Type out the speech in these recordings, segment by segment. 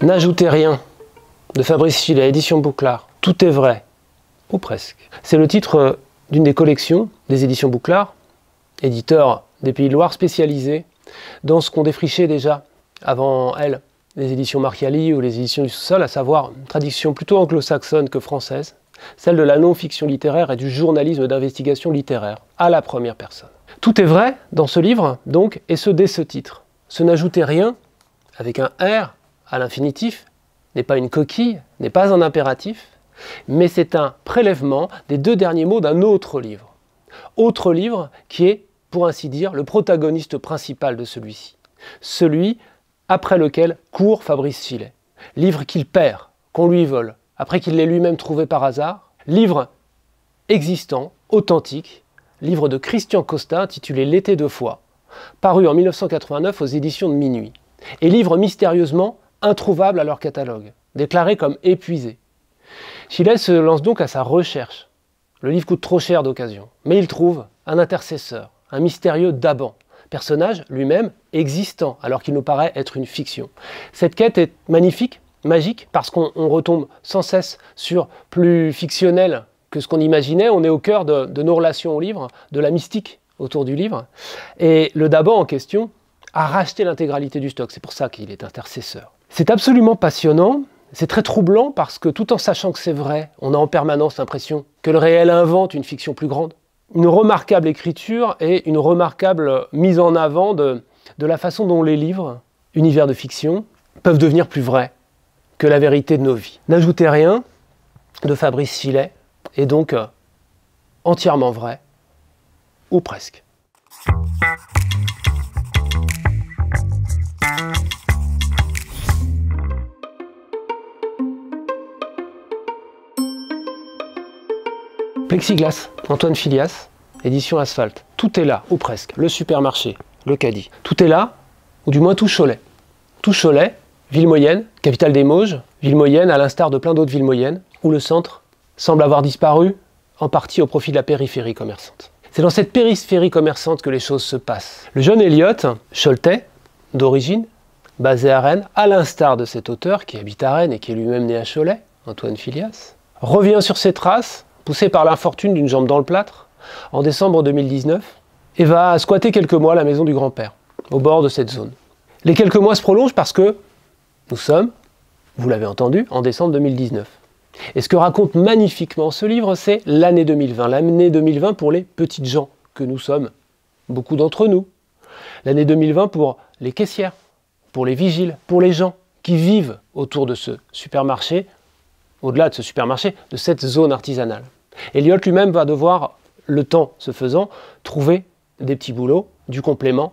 N'ajoutez rien de Fabrice Chillet, édition Bouclard. Tout est vrai, ou presque. C'est le titre d'une des collections des éditions Bouclard, éditeur des Pays de Loire spécialisé dans ce qu'on défrichait déjà avant elle, les éditions Marchiali ou les éditions du Sous-Sol, à savoir une tradition plutôt anglo-saxonne que française, celle de la non-fiction littéraire et du journalisme d'investigation littéraire, à la première personne. Tout est vrai dans ce livre, donc, et ce dès ce titre. Ce n'ajoutez rien, avec un R à l'infinitif, n'est pas une coquille, n'est pas un impératif, mais c'est un prélèvement des deux derniers mots d'un autre livre. Autre livre qui est, pour ainsi dire, le protagoniste principal de celui-ci. Celui après lequel court Fabrice Chillet. Livre qu'il perd, qu'on lui vole, après qu'il l'ait lui-même trouvé par hasard. Livre existant, authentique, livre de Christian Costa intitulé L'été de Foix, paru en 1989 aux éditions de Minuit. Et livre mystérieusement introuvable à leur catalogue, déclaré comme épuisé. Chillet se lance donc à sa recherche. Le livre coûte trop cher d'occasion, mais il trouve un intercesseur, un mystérieux Daban, personnage lui-même existant, alors qu'il nous paraît être une fiction. Cette quête est magnifique, magique, parce qu'on retombe sans cesse sur plus fictionnel que ce qu'on imaginait. On est au cœur de nos relations au livre, de la mystique autour du livre. Et le Daban en question a racheté l'intégralité du stock, c'est pour ça qu'il est intercesseur. C'est absolument passionnant, c'est très troublant parce que tout en sachant que c'est vrai, on a en permanence l'impression que le réel invente une fiction plus grande. Une remarquable écriture et une remarquable mise en avant de la façon dont les livres, univers de fiction, peuvent devenir plus vrais que la vérité de nos vies. N'ajoutez rien de Fabrice Chillet est donc entièrement vrai, ou presque. Plexiglas, Antoine Filias, édition Asphalte. Tout est là, ou presque. Le supermarché, le caddie. Tout est là, ou du moins tout Cholet. Tout Cholet, ville moyenne, capitale des Mauges, ville moyenne à l'instar de plein d'autres villes moyennes, où le centre semble avoir disparu, en partie au profit de la périphérie commerçante. C'est dans cette périphérie commerçante que les choses se passent. Le jeune Eliott, choletais, d'origine, basé à Rennes, à l'instar de cet auteur qui habite à Rennes et qui est lui-même né à Cholet, Antoine Filias, revient sur ses traces, poussé par l'infortune d'une jambe dans le plâtre, en décembre 2019, et va squatter quelques mois la maison du grand-père, au bord de cette zone. Les quelques mois se prolongent parce que nous sommes, vous l'avez entendu, en décembre 2019. Et ce que raconte magnifiquement ce livre, c'est l'année 2020. L'année 2020 pour les petites gens que nous sommes, beaucoup d'entre nous. L'année 2020 pour les caissières, pour les vigiles, pour les gens qui vivent autour de ce supermarché, au-delà de ce supermarché, de cette zone artisanale. Eliott lui-même va devoir, le temps se faisant, trouver des petits boulots, du complément,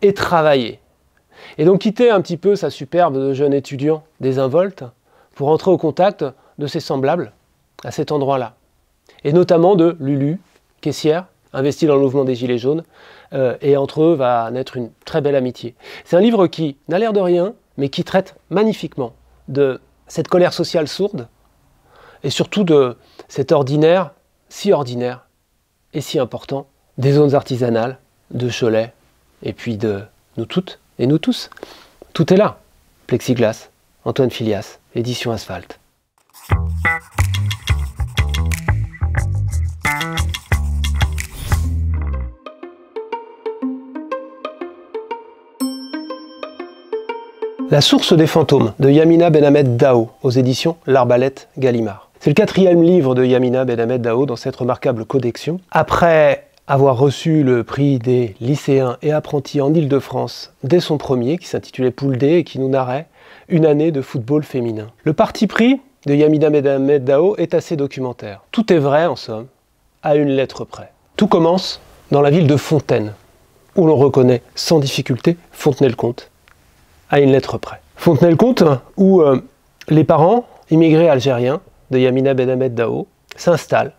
et travailler. Et donc quitter un petit peu sa superbe de jeune étudiant désinvolte pour entrer au contact de ses semblables à cet endroit-là. Et notamment de Lulu, caissière, investie dans le mouvement des Gilets jaunes, et entre eux va naître une très belle amitié. C'est un livre qui n'a l'air de rien, mais qui traite magnifiquement de cette colère sociale sourde, et surtout de cet ordinaire, si ordinaire et si important, des zones artisanales, de Cholet, et puis de nous toutes et nous tous. Tout est là. Plexiglas, Antoine Filias, édition Asphalte. La source des fantômes de Yamina Benhamed Dao aux éditions L'Arbalète Gallimard. C'est le 4e livre de Yamina Benhamed Dao dans cette remarquable collection. Après avoir reçu le prix des lycéens et apprentis en Île-de-France dès son premier, qui s'intitulait Poule D et qui nous narrait une année de football féminin. Le parti pris de Yamina Benhamed Dao est assez documentaire. Tout est vrai en somme, à une lettre près. Tout commence dans la ville de Fontaine, où l'on reconnaît sans difficulté Fontenay-le-Comte, à une lettre près. Fontenay-le-Comte, où les parents immigrés algériens de Yamina Benhamed Dao s'installent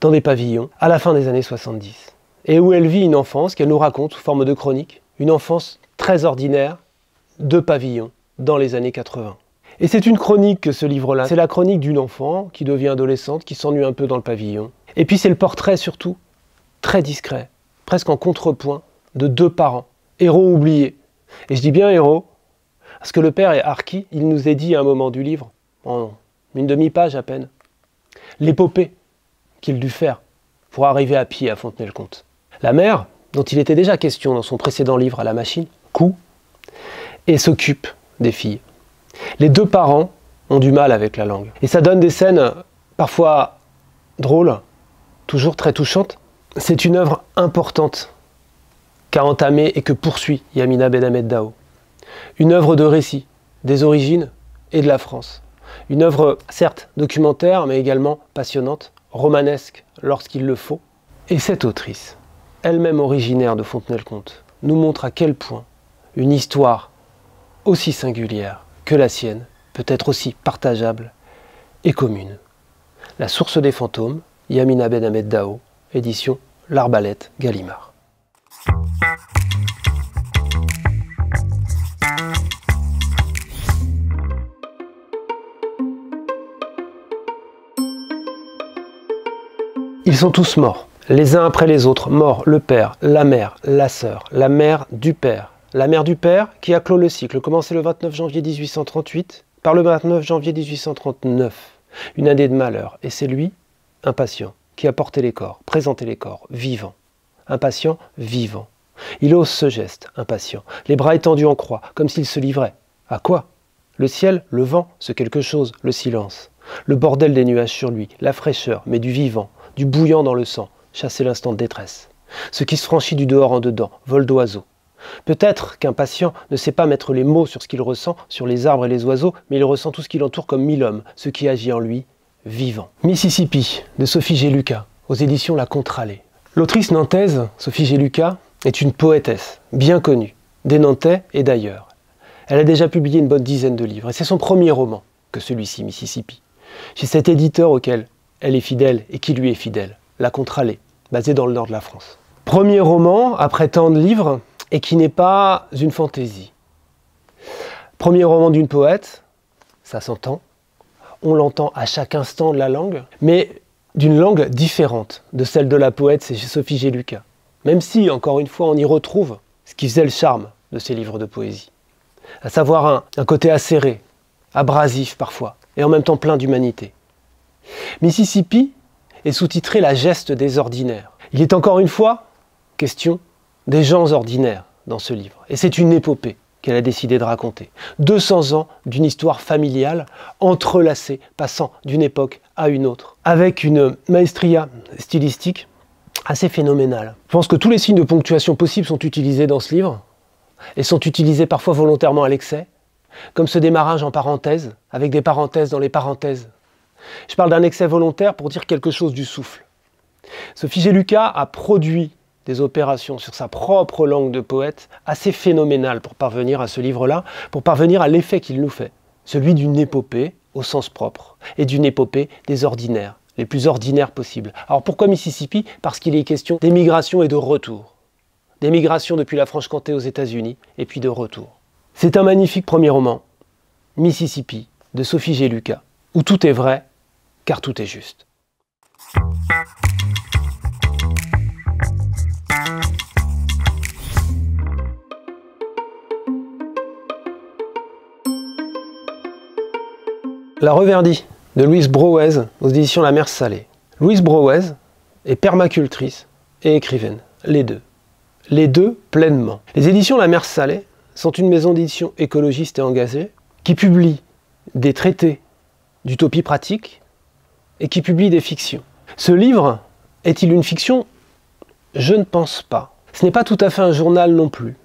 dans des pavillons à la fin des années 70. Et où elle vit une enfance qu'elle nous raconte sous forme de chronique, une enfance très ordinaire de pavillons dans les années 80. Et c'est une chronique que ce livre-là, c'est la chronique d'une enfant qui devient adolescente, qui s'ennuie un peu dans le pavillon. Et puis c'est le portrait surtout, très discret, presque en contrepoint, de deux parents, héros oubliés. Et je dis bien héros, Parce que le père est harki, il nous est dit à un moment du livre, en une demi-page à peine, l'épopée qu'il dut faire pour arriver à pied à Fontenay-le-Comte. La mère, dont il était déjà question dans son précédent livre à la machine, coud et s'occupe des filles. Les deux parents ont du mal avec la langue. Et ça donne des scènes parfois drôles, toujours très touchantes. C'est une œuvre importante qu'a entamée et que poursuit Yamina Ben Hamed Dao. Une œuvre de récit, des origines et de la France. Une œuvre certes documentaire, mais également passionnante, romanesque lorsqu'il le faut. Et cette autrice, elle-même originaire de Fontenay-le-Comte, nous montre à quel point une histoire aussi singulière que la sienne peut être aussi partageable et commune. La source des fantômes, Yamina Ben Hamed Dao, édition L'Arbalète Gallimard. Ils sont tous morts, les uns après les autres, morts le père, la mère du père. La mère du père qui a clos le cycle, commencé le 29 janvier 1838, par le 29 janvier 1839. Une année de malheur, et c'est lui, un patient, qui a porté les corps, présenté les corps, vivants. Un patient vivant. Il ose ce geste, impatient, les bras étendus en croix, comme s'il se livrait. À quoi? Le ciel, le vent, ce quelque chose, le silence. Le bordel des nuages sur lui, la fraîcheur, mais du vivant, du bouillant dans le sang, chasser l'instant de détresse. Ce qui se franchit du dehors en dedans, vol d'oiseau. Peut-être qu'un patient ne sait pas mettre les mots sur ce qu'il ressent, sur les arbres et les oiseaux, mais il ressent tout ce qui l'entoure comme mille hommes, ce qui agit en lui, vivant. Mississippi, de Sophie G. Lucas, aux éditions La Contralée. L'autrice nantaise, Sophie G. Lucas, est une poétesse, bien connue, des Nantais et d'ailleurs. Elle a déjà publié une bonne dizaine de livres, et c'est son premier roman, que celui-ci, Mississippi. Chez cet éditeur auquel elle est fidèle et qui lui est fidèle, La Contralée, basée dans le nord de la France. Premier roman, après tant de livres, et qui n'est pas une fantaisie. Premier roman d'une poète, ça s'entend, on l'entend à chaque instant de la langue, mais d'une langue différente de celle de la poète, c'est Sophie G. Lucas. Même si, encore une fois, on y retrouve ce qui faisait le charme de ces livres de poésie. À savoir un côté acéré, abrasif parfois, et en même temps plein d'humanité. Mississippi est sous-titré La geste des ordinaires. Il est encore une fois question des gens ordinaires dans ce livre. Et c'est une épopée qu'elle a décidé de raconter. 200 ans d'une histoire familiale entrelacée, passant d'une époque à une autre, avec une maestria stylistique assez phénoménale. Je pense que tous les signes de ponctuation possibles sont utilisés dans ce livre, et sont utilisés parfois volontairement à l'excès, comme ce démarrage en parenthèse, avec des parenthèses dans les parenthèses. Je parle d'un excès volontaire pour dire quelque chose du souffle. Sophie G. Lucas a produit des opérations sur sa propre langue de poète assez phénoménales pour parvenir à ce livre-là, pour parvenir à l'effet qu'il nous fait, celui d'une épopée au sens propre, et d'une épopée des ordinaires, les plus ordinaires possibles. Alors pourquoi Mississippi? Parce qu'il est question d'émigration et de retour. D'émigration depuis la Franche-Comté aux États-Unis, et puis de retour. C'est un magnifique premier roman, Mississippi, de Sophie G. Lucas, où tout est vrai, car tout est juste. La Reverdie, de Louise Brouez, aux éditions La Mer Salée. Louise Brouez est permacultrice et écrivaine, les deux. Les deux pleinement. Les éditions La Mer Salée sont une maison d'édition écologiste et engagée qui publie des traités d'utopie pratique et qui publie des fictions. Ce livre est-il une fiction? Je ne pense pas. Ce n'est pas tout à fait un journal non plus.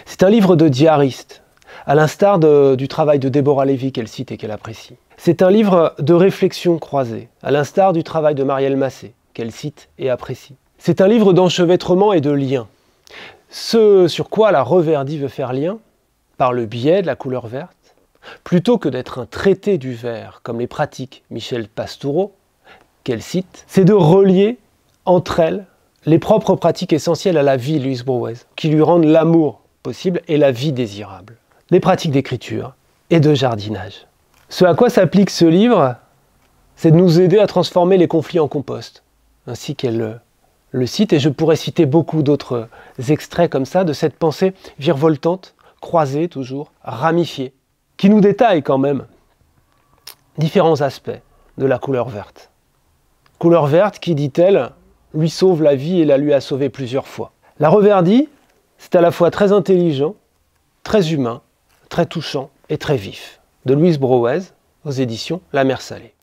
C'est un livre de diariste, à l'instar du travail de Déborah Lévy qu'elle cite et qu'elle apprécie. C'est un livre de réflexion croisée, à l'instar du travail de Marielle Massé, qu'elle cite et apprécie. C'est un livre d'enchevêtrement et de lien. Ce sur quoi la Reverdie veut faire lien, par le biais de la couleur verte, plutôt que d'être un traité du vert, comme les pratiques Michel Pastoureau, qu'elle cite, c'est de relier entre elles les propres pratiques essentielles à la vie Louise Brouez, qui lui rendent l'amour possible et la vie désirable. Des pratiques d'écriture et de jardinage. Ce à quoi s'applique ce livre, c'est de nous aider à transformer les conflits en compost, ainsi qu'elle le cite, et je pourrais citer beaucoup d'autres extraits comme ça, de cette pensée virevoltante, croisée toujours, ramifiée, qui nous détaille quand même différents aspects de la couleur verte. Couleur verte qui, dit-elle, lui sauve la vie et la lui a sauvé plusieurs fois. La reverdie, c'est à la fois très intelligent, très humain, très touchant et très vif. De Louise Brouwez, aux éditions La Mer Salée.